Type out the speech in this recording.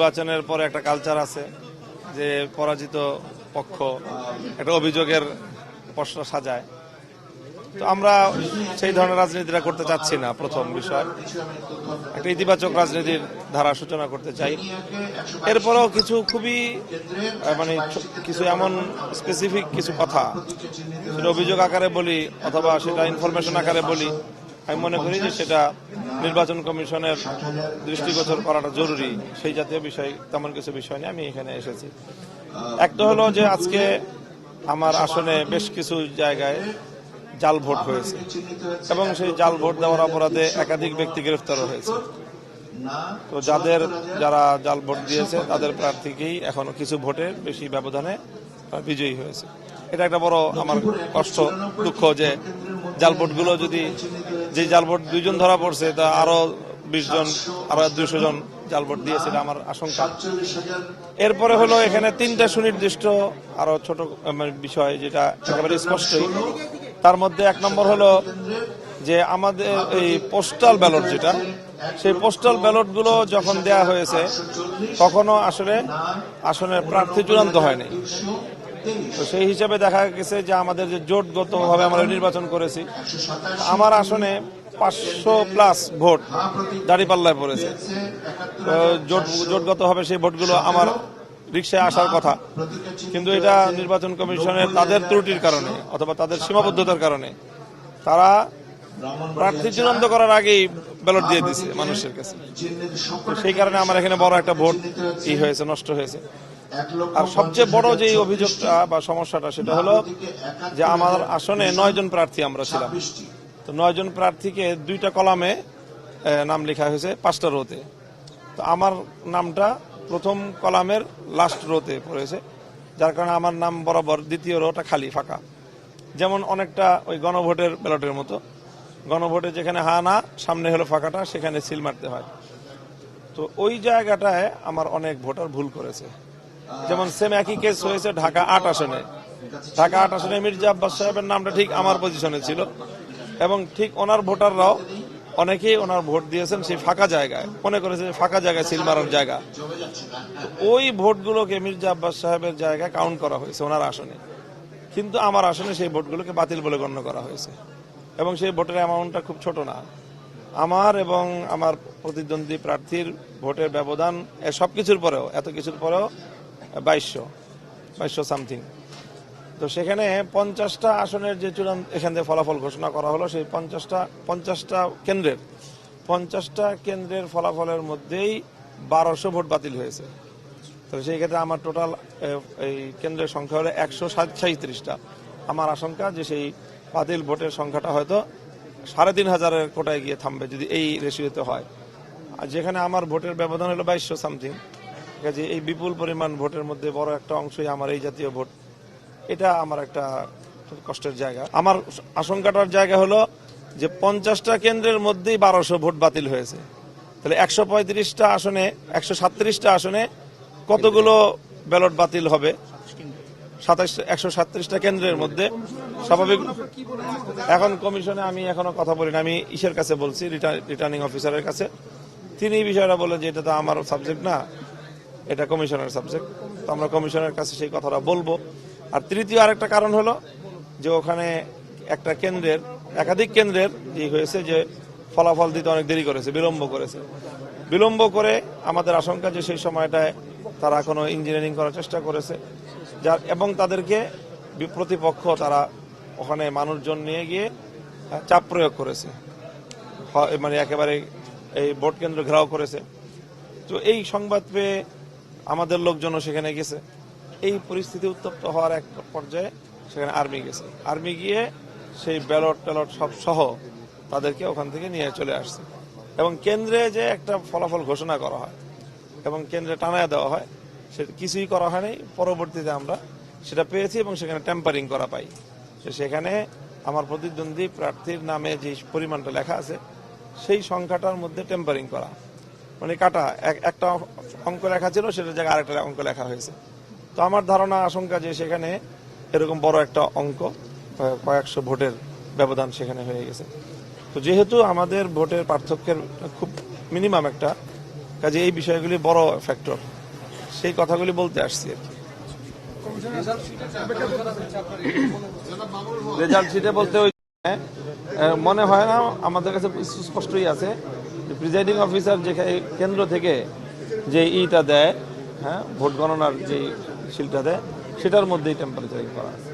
নির্বাচনের পরে একটা কালচার আছে যে পরাজিত পক্ষ একটা অভিযোগের প্রশ্ন সাজায়। তো আমরা সেই ধরনের রাজনীতিটা করতে চাচ্ছি না। প্রথম বিষয়, একটা ইতিবাচক রাজনীতির ধারা সূচনা করতে চাই। এরপরেও কিছু খুবই কিছু এমন স্পেসিফিক কিছু কথা সেটা অভিযোগ আকারে বলি অথবা সেটা ইনফরমেশন আকারে বলি, আমি মনে করি যে সেটা নির্বাচন কমিশনের দৃষ্টিগোচর করাটা জরুরি। সেই জাতীয় বিষয়, তেমন কিছু বিষয় নিয়ে আমি এখানে এসেছি। একটা হলো যে আজকে আমার আসনে বেশ কিছু জায়গায় জাল ভোট হয়েছে এবং সেই জাল ভোট দেওয়ার অপরাধে একাধিক ব্যক্তি গ্রেফতারও হয়েছে। তো যারা জাল ভোট দিয়েছে তাদের প্রার্থীকেই এখনো কিছু ভোটে বেশি ব্যবধানে বিজয়ী হয়েছে। এটা একটা বড় আমার কষ্ট, দুঃখ যে জাল ভোটগুলো যদি যে জাল ভোট 2 জন ধরা পড়ছে তা আরো 20 জন আরো 200 জন জাল ভোট দিয়েছে, এটা আমার আশঙ্কা। এরপরে হলো এখানে 3টা সুনির্দিষ্ট আরো ছোট বিষয় যেটা একেবারে স্পষ্টই। তার মধ্যে 1 নম্বর হলো যে আমাদের এই পোস্টাল ব্যালট যেটা, সেই পোস্টাল ব্যালট গুলো যখন দেয়া হয়েছে তখনও আসনের প্রার্থী চূড়ান্ত হয়নি। তো সেই হিসাবে দেখা গেছে যে আমাদের যে জোটগতভাবে আমরা নির্বাচন করেছি, আমার আসনে 500+ ভোট দাঁড়িপাল্লায় পড়েছে। তো জোটগতভাবে সেই ভোটগুলো আমার রিকশায় আসার কথা, কিন্তু এটা নির্বাচন কমিশনের তাদের ত্রুটির কারণে অথবা তাদের সীমাবদ্ধতার কারণে তারা প্রার্থী চূড়ান্ত করার আগেই ব্যালট দিয়ে দিচ্ছে মানুষের কাছে। সেই কারণে আমার এখানে বড় একটা ভোট হয়েছে, নষ্ট হয়েছে। আর সবচেয়ে বড় যে অভিযোগটা বা সমস্যাটা সেটা হলো যে আমার আসনে 9 জন প্রার্থী আমরা ছিলাম। তো 9 জন প্রার্থীকে 2টা কলামে নাম লেখা হয়েছে 5টা রোতে। তো আমার নামটা প্রথম কলামের লাস্ট রোতে পড়েছে, যার কারণে আমার নাম বরাবর দ্বিতীয় রোটা খালি ফাঁকা। যেমন অনেকটা ওই গণভোটের ব্যালটের মতো, গণভোটে যেখানে হা না সামনে হলো ফাঁকাটা, সেখানে সিল মারতে হয়। তো ওই জায়গাটায় আমার অনেক ভোটার ভুল করেছে। যেমন সেম একই কেস হয়েছে ঢাকা 8 আসনে। ঢাকা 8 আসনে মির্জা আব্বাস সাহেবের নামটা ঠিক আমার পজিশনে ছিল এবং ঠিক ওনার ভোটাররাও অনেকেই ওনার ভোট দিয়েছেন সেই ফাঁকা জায়গায়, মনে করেছে ফাঁকা জায়গায় সিল মারার জায়গা। ওই ভোটগুলোকে মির্জা আব্বাস সাহেবের জায়গায় কাউন্ট করা হয়েছে ওনার আসনে, কিন্তু আমার আসনে সেই ভোটগুলোকে বাতিল বলে গণ্য করা হয়েছে এবং সেই ভোটের অ্যামাউন্টটা খুব ছোট না। আমার এবং আমার প্রতিদ্বন্দ্বী প্রার্থীর ভোটের ব্যবধান সবকিছুর পরেও, এত কিছুর পরেও 2200 সামথিং। তো সেখানে 50টা আসনের যে চূড়ান্ত এখান থেকে ফলাফল ঘোষণা করা হলো, সেই 50টা কেন্দ্রের ফলাফলের মধ্যেই 1200 ভোট বাতিল হয়েছে। তো সেই ক্ষেত্রে আমার টোটাল এই কেন্দ্রের সংখ্যা হলো 137টা। আমার আশঙ্কা যে সেই বাতিল ভোটের সংখ্যাটা হয়তো 3500-এর কোটায় গিয়ে থামবে যদি এই রেশিওতে হয়। আর যেখানে আমার ভোটের ব্যবধান হলো 2200 সামথিং, কাজে এই বিপুল পরিমাণ ভোটের মধ্যে বড় একটা অংশই আমার এই জাতীয় ভোট। এটা আমার একটা কষ্টের জায়গা। আমার আশঙ্কাটার জায়গা হলো যে 50টা কেন্দ্রের মধ্যেই 1200 ভোট বাতিল হয়েছে। তাহলে 135টা আসনে, 137টা আসনে কতগুলো ব্যালট বাতিল হবে? 137টা কেন্দ্রের মধ্যে স্বাভাবিক। এখন কমিশনে আমি এখনো কথা বলি না, আমি ইসের কাছে বলছি, রিটার্নিং অফিসারের কাছে। তিনি এই বিষয়টা বলেন যে এটা তো আমার সাবজেক্ট না, এটা কমিশনের সাবজেক্ট। তো আমরা কমিশনের কাছে সেই কথাটা বলবো। আর তৃতীয় আরেকটা কারণ হলো যে ওখানে একটা কেন্দ্রের, একাধিক কেন্দ্রের হয়েছে যে ফলাফল দিতে অনেক দেরি করেছে, বিলম্ব করে আমাদের আশঙ্কা যে সেই সময়টায় তারা কোনো ইঞ্জিনিয়ারিং করার চেষ্টা করেছে, যার এবং তাদেরকে প্রতিপক্ষ তারা ওখানে মানুষজন নিয়ে গিয়ে চাপ প্রয়োগ করেছে, একেবারে এই ভোট কেন্দ্র ঘেরাও করেছে। তো এই সংবাদ পেয়ে আমাদের লোকজনও সেখানে গেছে। এই পরিস্থিতি উত্তপ্ত হওয়ার এক পর্যায়ে সেখানে আর্মি গেছে। আর্মি গিয়ে সেই ব্যালট সব সহ তাদেরকে ওখান থেকে নিয়ে চলে আসছে এবং কেন্দ্রে যে একটা ফলাফল ঘোষণা করা হয় এবং কেন্দ্রে টানায় দেওয়া হয়, সেটা কিছুই করা হয়নি। পরবর্তীতে আমরা সেটা পেয়েছি এবং সেখানে ট্যাম্পারিং করা পাই। সেখানে আমার প্রতিদ্বন্দ্বী প্রার্থীর নামে যে পরিমাণটা লেখা আছে সেই সংখ্যাটার মধ্যে ট্যাম্পারিং করা, কাটা একটা অঙ্ক লেখা ছিল সেটার জায়গায় আরেকটা অঙ্ক লেখা হয়েছে। তো আমার ধারণা, আশঙ্কা যে সেখানে এরকম বড় একটা অঙ্ক, কয়েকশো ভোটের ব্যবধান সেখানে হয়ে গেছে। তো যেহেতু আমাদের ভোটের পার্থক্যের খুব মিনিমাম একটা কাজে এই বিষয়গুলি বড় ফ্যাক্টর, সেই কথাগুলি বলতে আসছি আর কি। রেজাল্ট শিটে বলতে ওই মনে হয় না, আমাদের কাছে সুস্পষ্টই আছে প্রিজাইডিং অফিসার যেখানে কেন্দ্র থেকে যে ইটা দেয়, হ্যাঁ ভোট গণনার যে শিলটা দেয়, সেটার মধ্যেই টেম্পারেচারিং করা আছে।